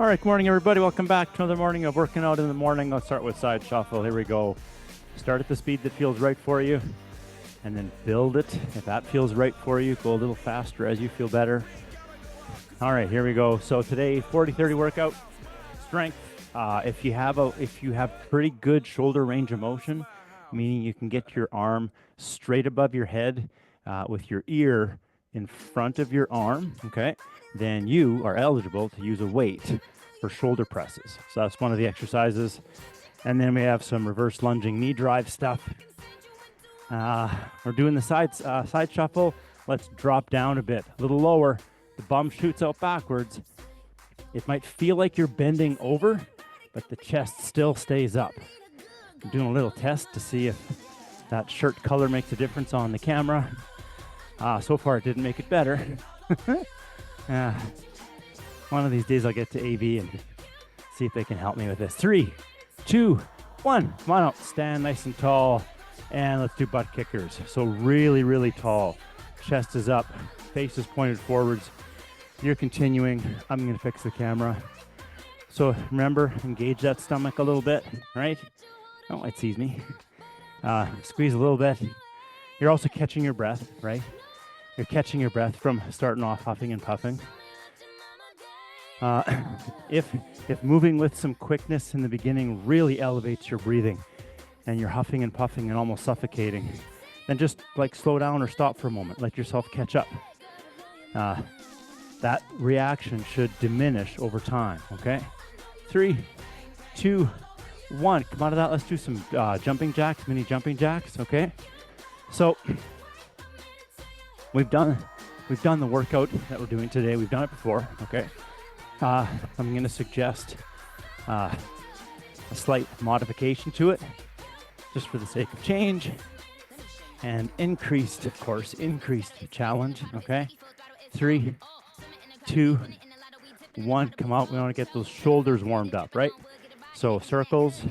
right, good morning, everybody. Welcome back to another morning of working out in the morning. Let's start with side shuffle. Here we go. Start at the speed that feels right for you, and then build it. If that feels right for you, go a little faster as you feel better. All right, here we go. So today, 40-30 workout, strength. If you have pretty good shoulder range of motion, meaning you can get your arm straight above your head with your ear in front of your arm, okay, then you are eligible to use a weight for shoulder presses. So that's one of the exercises. And then we have some reverse lunging knee drive stuff. We're doing the side shuffle. Let's drop down a bit, a little lower. The bum shoots out backwards. It might feel like you're bending over, but the chest still stays up. I'm doing a little test to see if that shirt color makes a difference on the camera. So far it didn't make it better. One of these days I'll get to AV and see if they can help me with this. 3, 2, 1. Come on out. Stand nice and tall. And let's do butt kickers. So really, really tall. Chest is up. Face is pointed forwards. You're continuing. I'm going to fix the camera. So remember, engage that stomach a little bit, right? Oh, it sees me. Squeeze a little bit. You're also catching your breath, right? You're catching your breath from starting off huffing and puffing. If moving with some quickness in the beginning really elevates your breathing and you're huffing and puffing and almost suffocating, then just like slow down or stop for a moment. Let yourself catch up. That reaction should diminish over time, okay? 3, 2, 1. Come out of that. Let's do some jumping jacks, mini jumping jacks, okay? So we've done the workout that we're doing today. We've done it before, okay? I'm going to suggest a slight modification to it, just for the sake of change and increased challenge, okay? 3, 2, 1. Come out. We want to get those shoulders warmed up, right? So circles,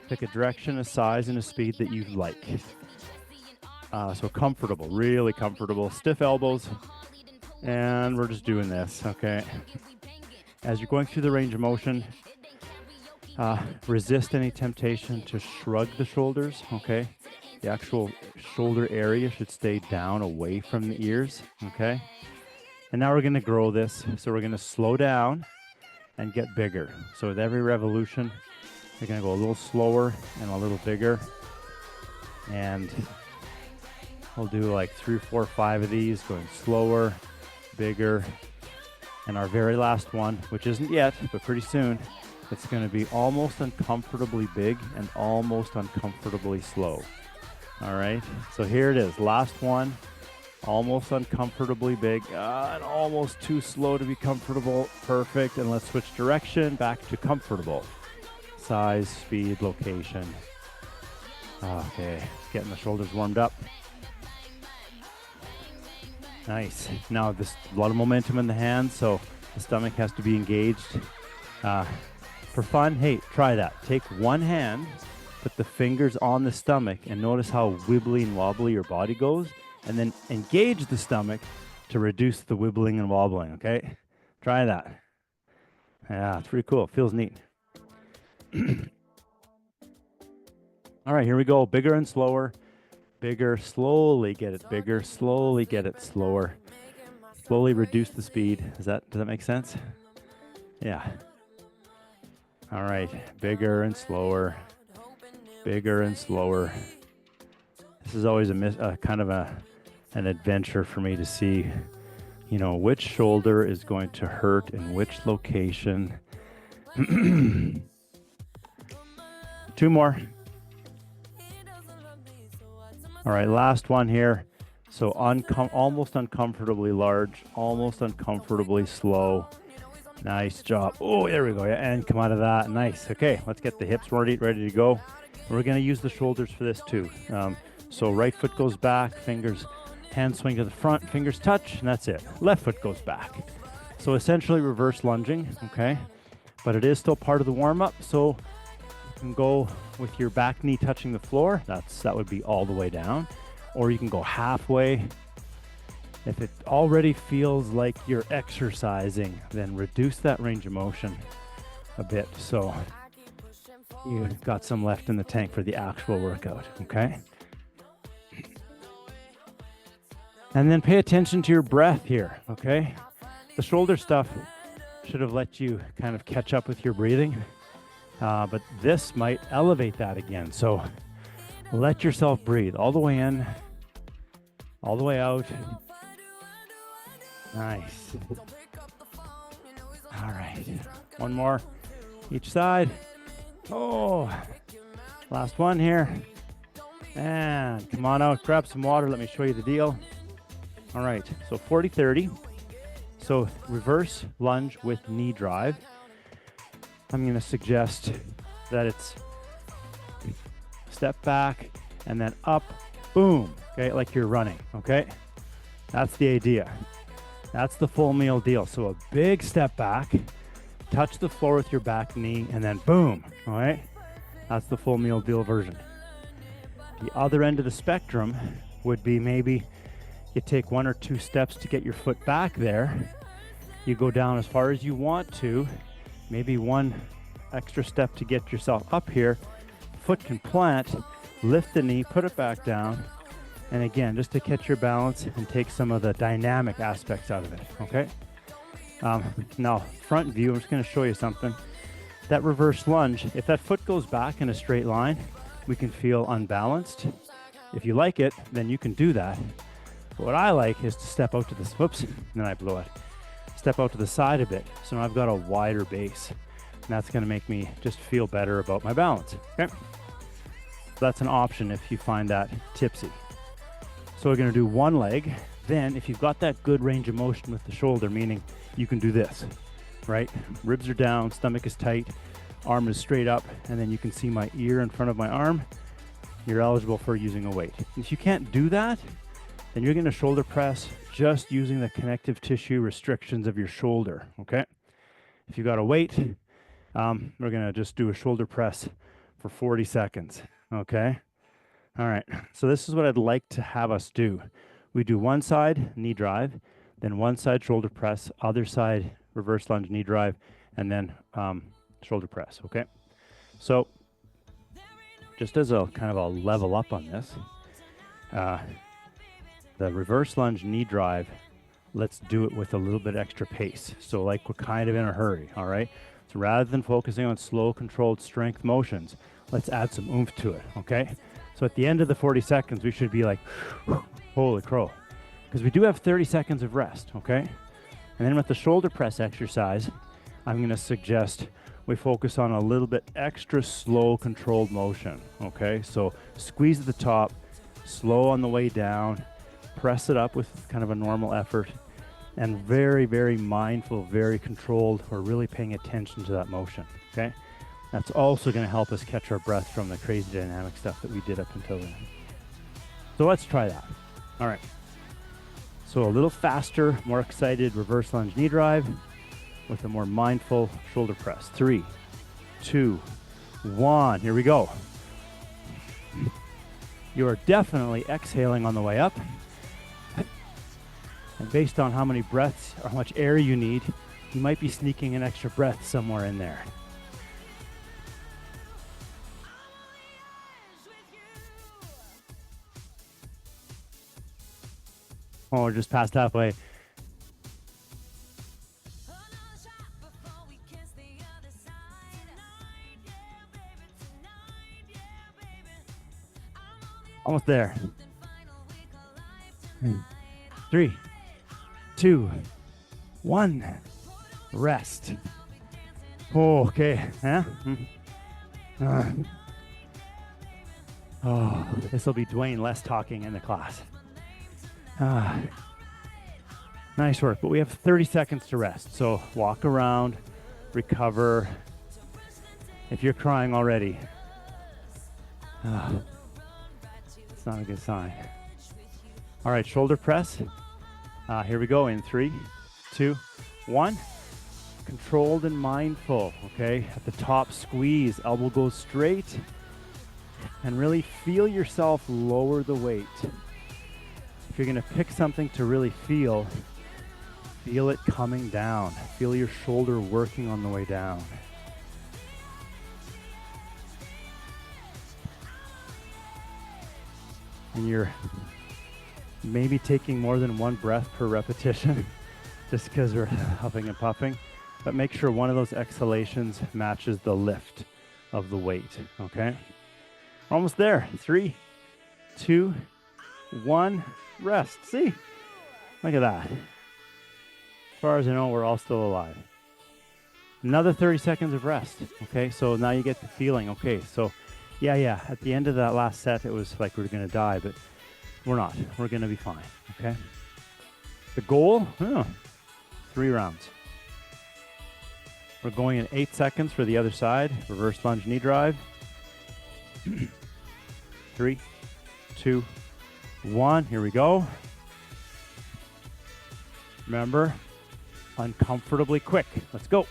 pick a direction, a size, and a speed that you like. So comfortable, really comfortable. Stiff elbows. And we're just doing this, okay? As you're going through the range of motion, resist any temptation to shrug the shoulders, okay? The actual shoulder area should stay down away from the ears, okay? And now we're going to grow this. So we're going to slow down and get bigger. So with every revolution, we're going to go a little slower and a little bigger. And we'll do like 3, 4, 5 of these, going slower, bigger. And our very last one, which isn't yet, but pretty soon, it's going to be almost uncomfortably big and almost uncomfortably slow. All right, so here it is. Last one, almost uncomfortably big and almost too slow to be comfortable. Perfect. And let's switch direction back to comfortable. Size, speed, location. Okay, getting the shoulders warmed up. Nice. Now there's a lot of momentum in the hands, so the stomach has to be engaged. For fun, hey, try that. Take one hand, put the fingers on the stomach, and notice how wibbly and wobbly your body goes, and then engage the stomach to reduce the wibbling and wobbling, okay? Try that. Yeah, it's pretty cool. It feels neat. All right, here we go. Bigger and slower. Bigger, slowly get it bigger, slowly get it slower. Slowly reduce the speed. Does that make sense? Yeah. All right, bigger and slower. Bigger and slower. This is always a kind of an adventure for me to see, you know, which shoulder is going to hurt in which location. 2 more. All right, last one here. So almost uncomfortably large, almost uncomfortably slow. Nice job. Oh, there we go. Yeah, and come out of that. Nice. Okay, let's get the hips ready to go. We're going to use the shoulders for this too. So right foot goes back, hands swing to the front, fingers touch, and that's it. Left foot goes back. So essentially reverse lunging, okay? But it is still part of the warm-up, so you can go with your back knee touching the floor. That would be all the way down. Or you can go halfway. If it already feels like you're exercising, then reduce that range of motion a bit, so you've got some left in the tank for the actual workout, okay? And then pay attention to your breath here, okay? The shoulder stuff should have let you kind of catch up with your breathing, but this might elevate that again. So let yourself breathe all the way in, all the way out. Nice. All right, one more each side. Oh, last one here. And come on out, grab some water. Let me show you the deal. All right, so 40-30. So reverse lunge with knee drive. I'm going to suggest that it's step back and then up, boom, okay, like you're running, okay? That's the idea. That's the full meal deal. So a big step back, touch the floor with your back knee, and then boom, all right? That's the full meal deal version. The other end of the spectrum would be maybe you take 1 or 2 steps to get your foot back there. You go down as far as you want to, maybe 1 extra step to get yourself up here. Foot can plant, lift the knee, put it back down. And again, just to catch your balance and take some of the dynamic aspects out of it, okay? Now, front view, I'm just gonna show you something. That reverse lunge, if that foot goes back in a straight line, we can feel unbalanced. If you like it, then you can do that. But what I like is to step out to this, whoops, and then I blew it. Step out to the side a bit, so now I've got a wider base. And that's gonna make me just feel better about my balance, okay? So that's an option if you find that tipsy. So we're gonna do one leg. Then if you've got that good range of motion with the shoulder, meaning you can do this, right? Ribs are down, stomach is tight, arm is straight up, and then you can see my ear in front of my arm. You're eligible for using a weight. If you can't do that, then you're gonna shoulder press just using the connective tissue restrictions of your shoulder, okay? If you got a weight, we're gonna just do a shoulder press for 40 seconds, okay? All right, so this is what I'd like to have us do. We do one side knee drive, then one side shoulder press, other side reverse lunge knee drive, and then shoulder press, okay? So just as a kind of a level up on this, the reverse lunge knee drive, let's do it with a little bit extra pace. So like we're kind of in a hurry, all right? So rather than focusing on slow, controlled strength motions, let's add some oomph to it, okay? So at the end of the 40 seconds, we should be like, holy crow. Because we do have 30 seconds of rest, okay? And then with the shoulder press exercise, I'm gonna suggest we focus on a little bit extra slow, controlled motion, okay? So squeeze at the top, slow on the way down, press it up with kind of a normal effort, and very, very mindful, very controlled. We're really paying attention to that motion, okay? That's also gonna help us catch our breath from the crazy dynamic stuff that we did up until then. So let's try that. All right. So a little faster, more excited reverse lunge knee drive with a more mindful shoulder press. 3, 2, 1, here we go. You are definitely exhaling on the way up. And based on how many breaths or how much air you need, you might be sneaking an extra breath somewhere in there. Oh, we're just past halfway. Almost there. 3, 2, 1. Rest. Oh, okay. Huh? Oh, this will be Duane less talking in the class. Nice work, but we have 30 seconds to rest. So walk around, recover. If you're crying already, it's not a good sign. All right, shoulder press. Here we go in 3, 2, 1. Controlled and mindful, okay? At the top, squeeze, elbow goes straight, and really feel yourself lower the weight. If you're gonna pick something to really feel it coming down. Feel your shoulder working on the way down. and you're maybe taking more than one breath per repetition just because we're huffing and puffing, but make sure one of those exhalations matches the lift of the weight, okay? We're almost there. 3, 2, 1, rest. See? Look at that. As far as I know, we're all still alive. Another 30 seconds of rest, okay? So now you get the feeling, okay, so yeah, at the end of that last set, it was like we were gonna die, but we're not. We're gonna be fine, okay? The goal, 3 rounds. We're going in 8 seconds for the other side. Reverse lunge knee drive. 3, 2, 1, here we go. Remember, uncomfortably quick. Let's go.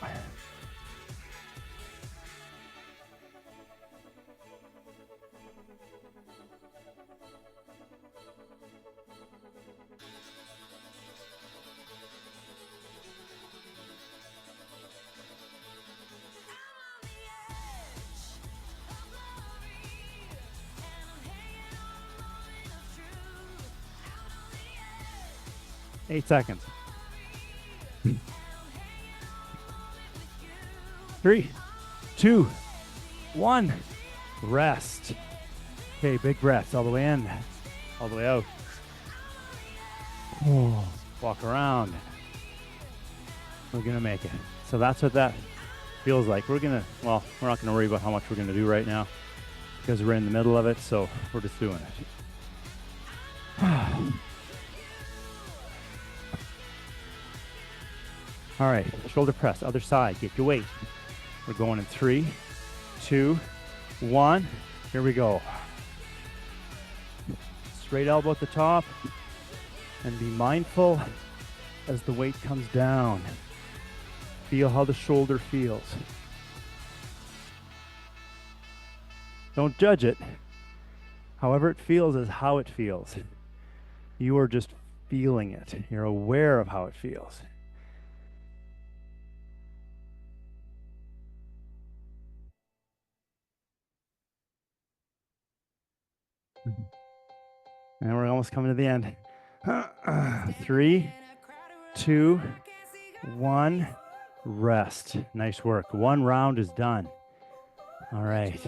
Eight seconds. 3, 2, 1, rest. Okay, big breaths all the way in, all the way out. Oh, walk around. We're gonna make it. So that's what that feels like. We're not gonna worry about how much we're gonna do right now because we're in the middle of it, so we're just doing it. All right, shoulder press, other side, get your weight. We're going in 3, 2, 1, here we go. Straight elbow at the top, and be mindful as the weight comes down. Feel how the shoulder feels. Don't judge it. However it feels is how it feels. You are just feeling it. You're aware of how it feels. And we're almost coming to the end. 3, 2, 1, rest. Nice work. 1 round is done. All right.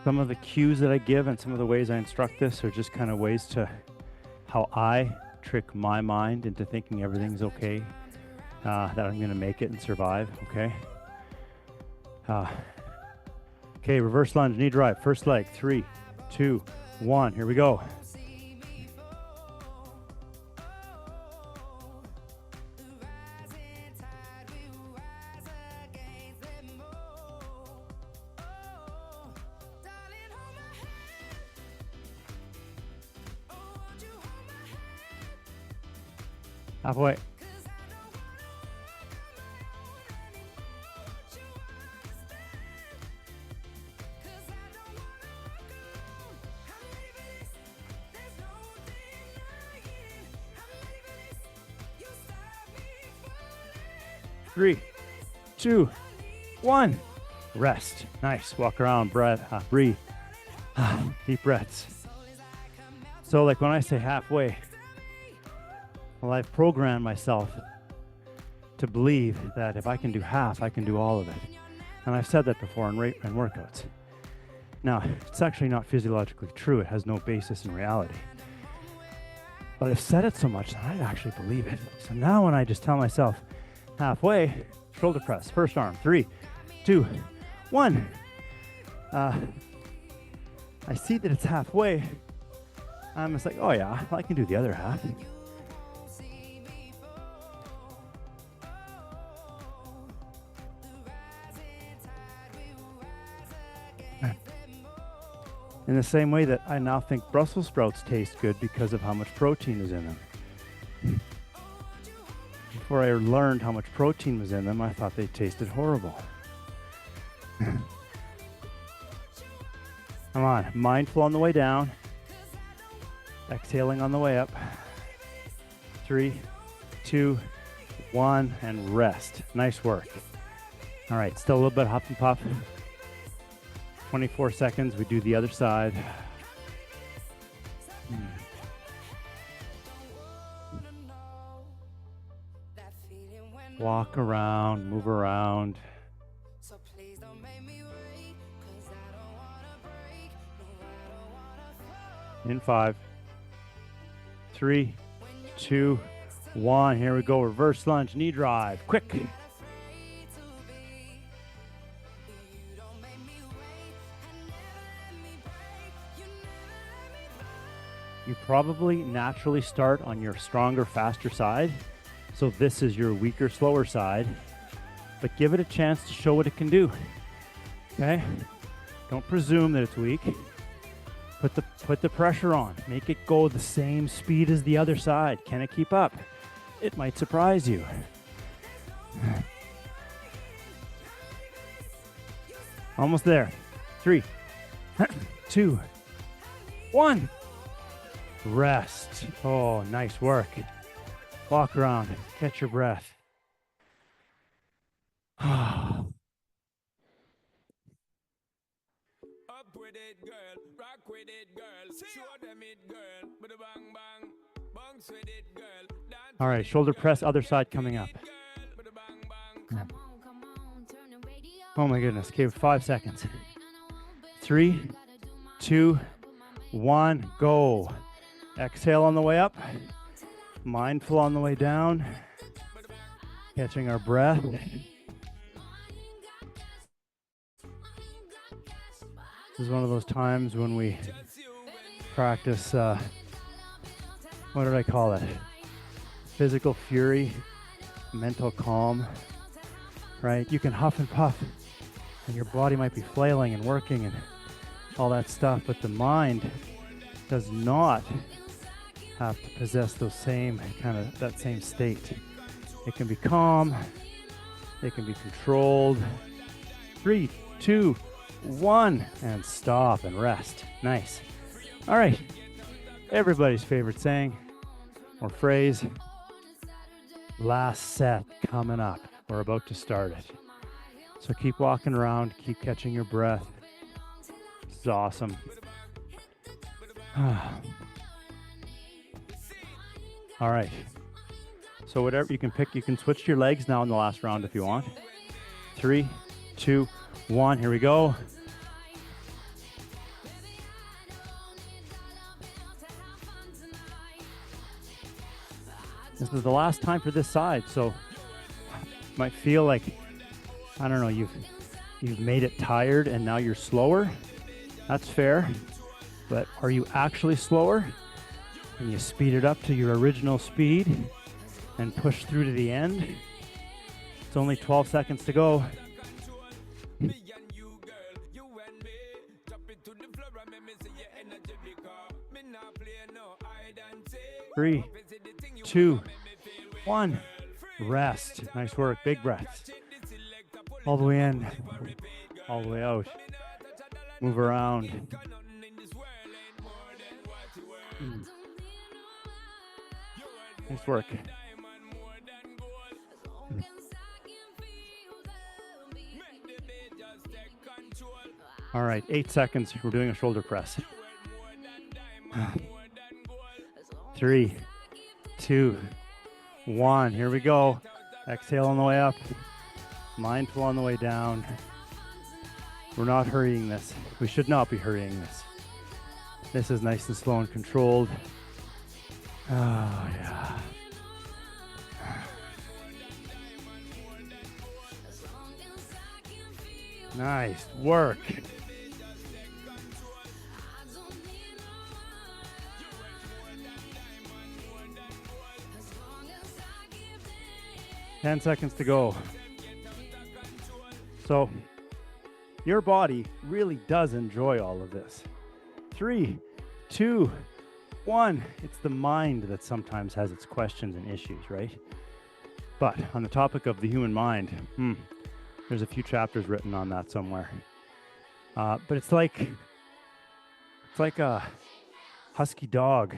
Some of the cues that I give and some of the ways I instruct this are just kind of ways to how I trick my mind into thinking everything's okay, that I'm going to make it and survive, okay? Okay, reverse lunge, knee drive, first leg, 3, 2, 1, here we go. Halfway. Three, 2, 1, rest. Nice. Walk around, breath, breathe. Deep breaths. So like when I say halfway, well, I've programmed myself to believe that if I can do half, I can do all of it. And I've said that before in workouts. Now, it's actually not physiologically true. It has no basis in reality. But I've said it so much that I actually believe it. So now when I just tell myself halfway, shoulder press, first arm, 3, 2, 1. I see that it's halfway. I'm just like, oh yeah, I can do the other half. In the same way that I now think Brussels sprouts taste good because of how much protein is in them. Before I learned how much protein was in them, I thought they tasted horrible. Come on, mindful on the way down. Exhaling on the way up. 3, 2, 1, and rest. Nice work. All right, still a little bit huff and puff. 24 seconds, we do the other side. Walk around, move around. In 5, 3, 2, 1. Here we go. Reverse lunge knee drive. Quick. You probably naturally start on your stronger, faster side. So this is your weaker, slower side. But give it a chance to show what it can do. Okay? Don't presume that it's weak. Put the pressure on. Make it go the same speed as the other side. Can it keep up? It might surprise you. Almost there. 3, 2, 1. Rest. Oh, nice work. Walk around. Catch your breath. With it, girl. Rock with it, girl. Show them it, girl. Bada bang bang. Bounce with it, girl. All right, shoulder press, other side coming up. Oh my goodness. Okay, 5 seconds. 3, 2, 1, go. Exhale on the way up. Mindful on the way down. Catching our breath. This is one of those times when we practice, what did I call it? Physical fury, mental calm, right? You can huff and puff, and your body might be flailing and working and all that stuff, but the mind does not have to possess those same that same state. It can be calm, it can be controlled. 3, 2, 1, and stop and rest. Nice. All right. Everybody's favorite saying or phrase. Last set coming up. We're about to start it. So keep walking around, keep catching your breath. This is awesome. All right. So whatever you can pick, you can switch to your legs now in the last round if you want. 3, 2, 1. Here we go. This is the last time for this side, so you might feel like, I don't know, you've made it tired and now you're slower. That's fair. But are you actually slower? And you speed it up to your original speed and push through to the end. It's only 12 seconds to go. 3, 2, 1. Rest. Nice work. Big breaths. All the way in. All the way out. Move around. Nice work. All right, 8 seconds. We're doing a shoulder press. 3, 2, 1. Here we go. Exhale on the way up. Mindful on the way down. We're not hurrying this. We should not be hurrying this. This is nice and slow and controlled. Oh, yeah. Nice work. Ten seconds to go. So your body really does enjoy all of this. 3, 2, 1. It's the mind that sometimes has its questions and issues, right? But on the topic of the human mind, there's a few chapters written on that somewhere. But it's like a husky dog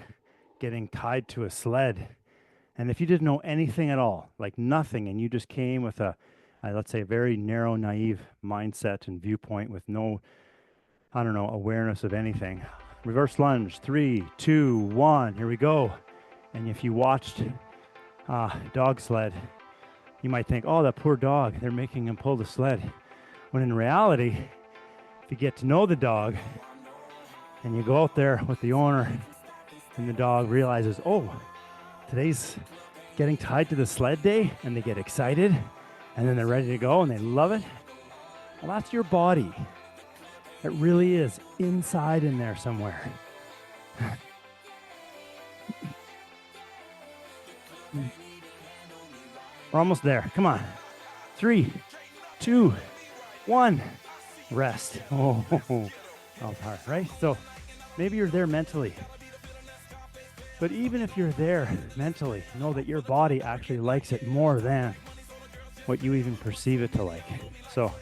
getting tied to a sled. And if you didn't know anything at all, like nothing, and you just came with a let's say, a very narrow, naive mindset and viewpoint with no, I don't know, awareness of anything. Reverse lunge, 3, 2, 1, here we go. And if you watched dog sled, you might think, oh, that poor dog, they're making him pull the sled. When in reality, if you get to know the dog and you go out there with the owner and the dog realizes, oh, today's getting tied to the sled day, and they get excited and then they're ready to go and they love it. Well, that's your body. It really is inside in there somewhere. We're almost there. Come on. 3, 2, 1. Rest. Oh, that was hard, right? So maybe you're there mentally. But even if you're there mentally, know that your body actually likes it more than what you even perceive it to like. So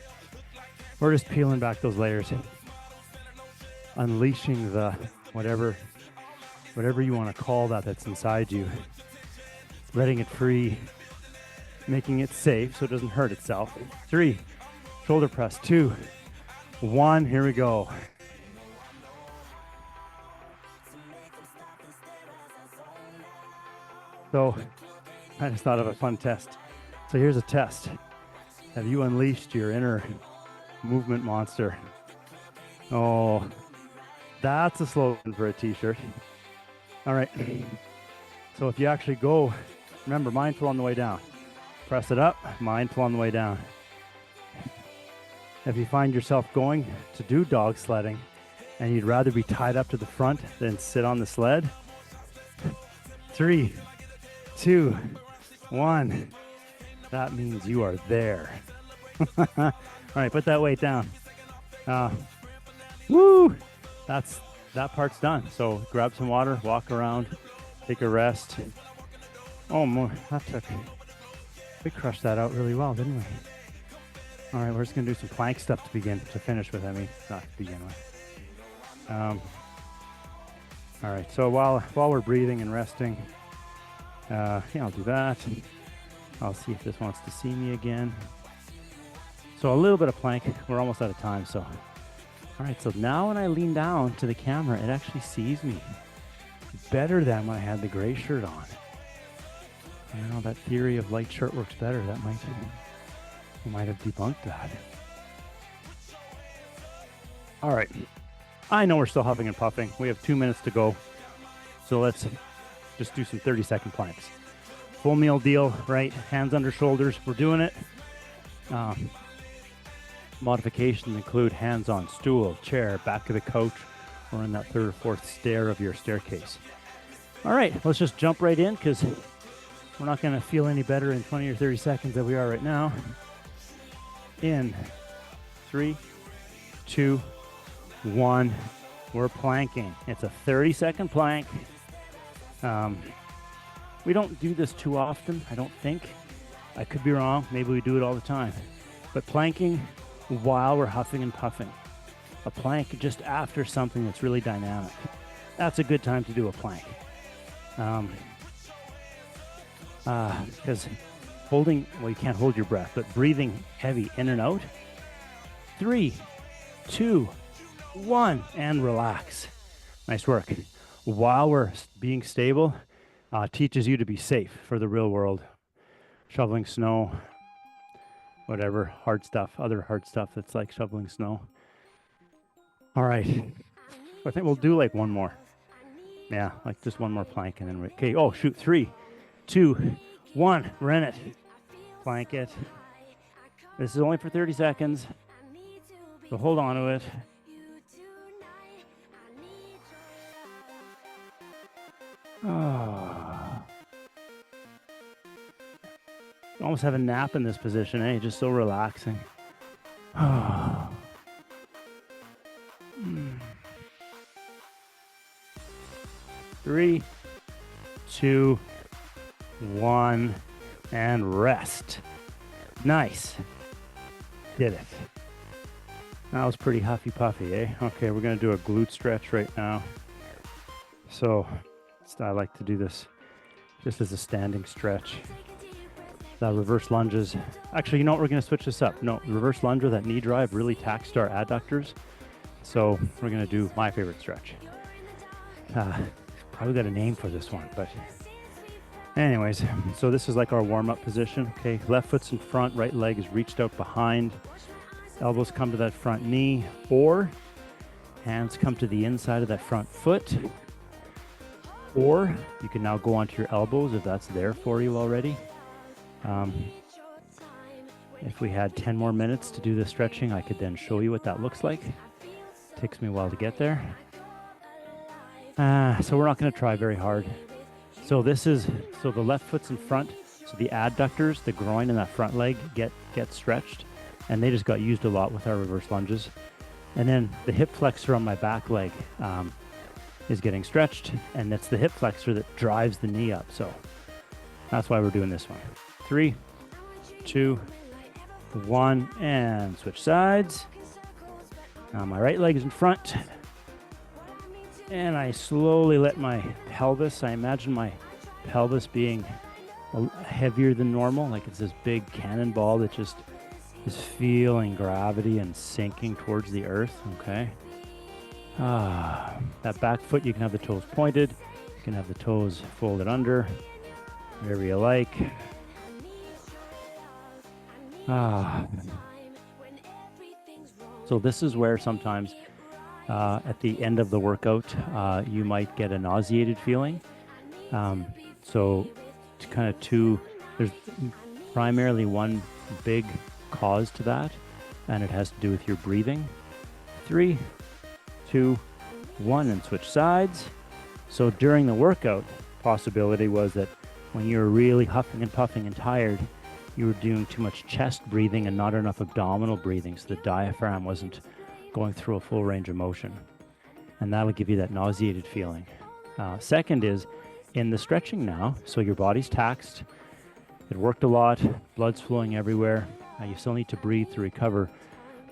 we're just peeling back those layers, unleashing the whatever you want to call that that's inside you, letting it free, making it safe so it doesn't hurt itself. 3, shoulder press. 2, 1, here we go. So I just thought of a fun test. So here's a test. Have you unleashed your inner movement monster? Oh, that's a slogan for a t-shirt. All right. So if you actually go, remember, mindful on the way down. Press it up, mindful on the way down. If you find yourself going to do dog sledding and you'd rather be tied up to the front than sit on the sled, 3, 2, 1. That means you are there. All right, put that weight down. Woo! That part's done. So grab some water, walk around, take a rest. Oh, more. We crushed that out really well, didn't we? All right, we're just gonna do some plank stuff to finish with. I mean, not to begin with. All right, so while we're breathing and resting, yeah, I'll do that. I'll see if this wants to see me again. So a little bit of plank. We're almost out of time, so. All right, so now when I lean down to the camera, it actually sees me better than when I had the gray shirt on. You know, that theory of light shirt works better. We might have debunked that. All right. I know we're still huffing and puffing. We have 2 minutes to go. So let's just do some 30-second planks. Full meal deal, right? Hands under shoulders. We're doing it. Modifications include hands on stool, chair, back of the couch, or in that 3rd or 4th stair of your staircase. All right, let's just jump right in because we're not going to feel any better in 20 or 30 seconds than we are right now. In 3, 2, 1, we're planking. It's a 30-second plank. We don't do this too often, I don't think. I could be wrong. Maybe we do it all the time. But planking while we're huffing and puffing. A plank just after something that's really dynamic. That's a good time to do a plank. Because you can't hold your breath, but breathing heavy in and out. 3, 2, 1, and relax. Nice work. While we're being stable, teaches you to be safe for the real world. Shoveling snow, whatever, other hard stuff that's like shoveling snow. All right. I think we'll do like one more. Yeah, like just one more plank and then okay. Oh, shoot. 3, 2, 1. We're in it. Plank it. This is only for 30 seconds. So hold on to it. You almost have a nap in this position, eh? Just so relaxing. 3, 2, 1, and rest. Nice. Did it. That was pretty huffy puffy, eh? Okay, we're gonna do a glute stretch right now. So I like to do this just as a standing stretch. the reverse lunges. Actually, you know what? We're going to switch this up. No, the reverse lunge or that knee drive really taxed our adductors. So we're going to do my favorite stretch. Probably got a name for this one, but anyways, so this is like our warm-up position. Okay, left foot's in front, right leg is reached out behind. Elbows come to that front knee, or hands come to the inside of that front foot. Or you can now go onto your elbows if that's there for you already. If we had 10 more minutes to do the stretching, I could then show you what that looks like. Takes me a while to get there. So we're not going to try very hard. So the left foot's in front. So the adductors, the groin and that front leg get stretched, and they just got used a lot with our reverse lunges. And then the hip flexor on my back leg is getting stretched, and that's the hip flexor that drives the knee up. So that's why we're doing this one. 3, 2, 1, and switch sides. Now my right leg is in front, and I slowly let my pelvis, I imagine my pelvis being heavier than normal, like it's this big cannonball that just is feeling gravity and sinking towards the earth. Okay. That back foot, you can have the toes pointed, you can have the toes folded under, whatever you like. So this is where sometimes at the end of the workout, you might get a nauseated feeling. So there's primarily one big cause to that, and it has to do with your breathing. 3, 2, 1, and switch sides. So during the workout, possibility was that when you were really huffing and puffing and tired, you were doing too much chest breathing and not enough abdominal breathing, so the diaphragm wasn't going through a full range of motion. And that'll give you that nauseated feeling. Second is in the stretching now, so your body's taxed, it worked a lot, blood's flowing everywhere, you still need to breathe to recover,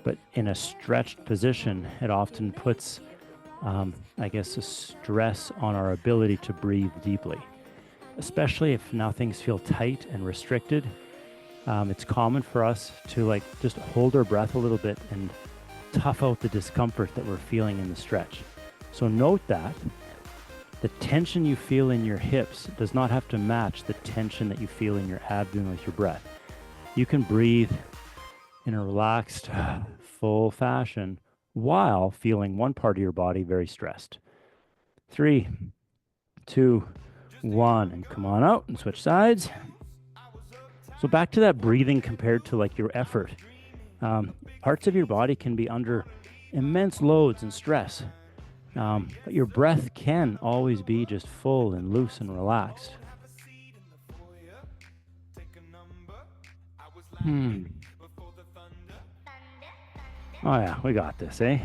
but in a stretched position, it often puts, a stress on our ability to breathe deeply, especially if now things feel tight and restricted. It's common for us to just hold our breath a little bit and tough out the discomfort that we're feeling in the stretch. So note that the tension you feel in your hips does not have to match the tension that you feel in your abdomen with your breath. You can breathe in a relaxed, full fashion while feeling one part of your body very stressed. 3, 2, 1, and come on out and switch sides. So back to that breathing compared to your effort. Parts of your body can be under immense loads and stress, but your breath can always be just full and loose and relaxed. Oh yeah, we got this, eh?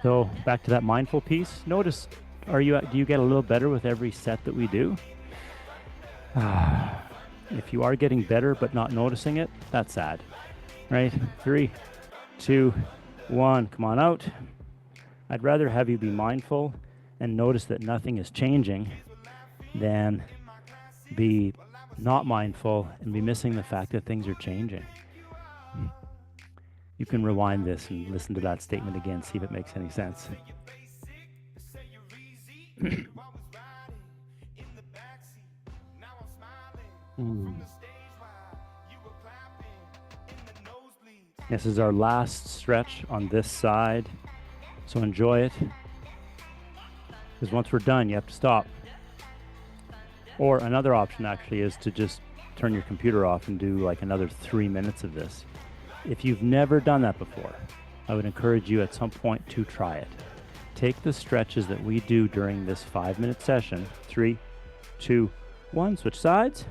So back to that mindful piece. Notice, do you get a little better with every set that we do? If you are getting better but not noticing it, that's sad, right? 3, 2, 1, come on out. I'd rather have you be mindful and notice that nothing is changing than be not mindful and be missing the fact that things are changing. You can rewind this and listen to that statement again, see if it makes any sense. This is our last stretch on this side, so enjoy it, because once we're done, you have to stop. Or another option actually is to just turn your computer off and do another 3 minutes of this. If you've never done that before, I would encourage you at some point to try it. Take the stretches that we do during this 5-minute session, 3, 2, 1, switch sides,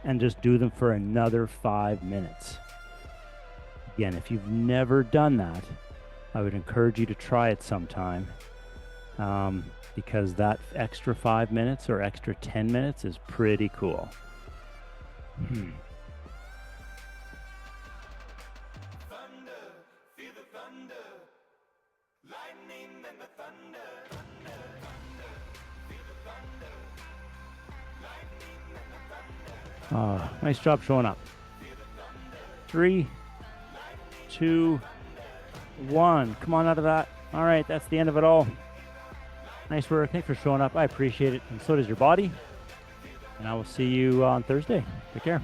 and just do them for another 5 minutes. Again, if you've never done that, I would encourage you to try it sometime, because that extra 5 minutes or extra 10 minutes is pretty cool. Thunder, feel the thunder, lightning Oh, nice job showing up. 3, 2, 1. Come on out of that. All right, that's the end of it all. Nice work. Thanks for showing up. I appreciate it, and so does your body. And I will see you on Thursday. Take care.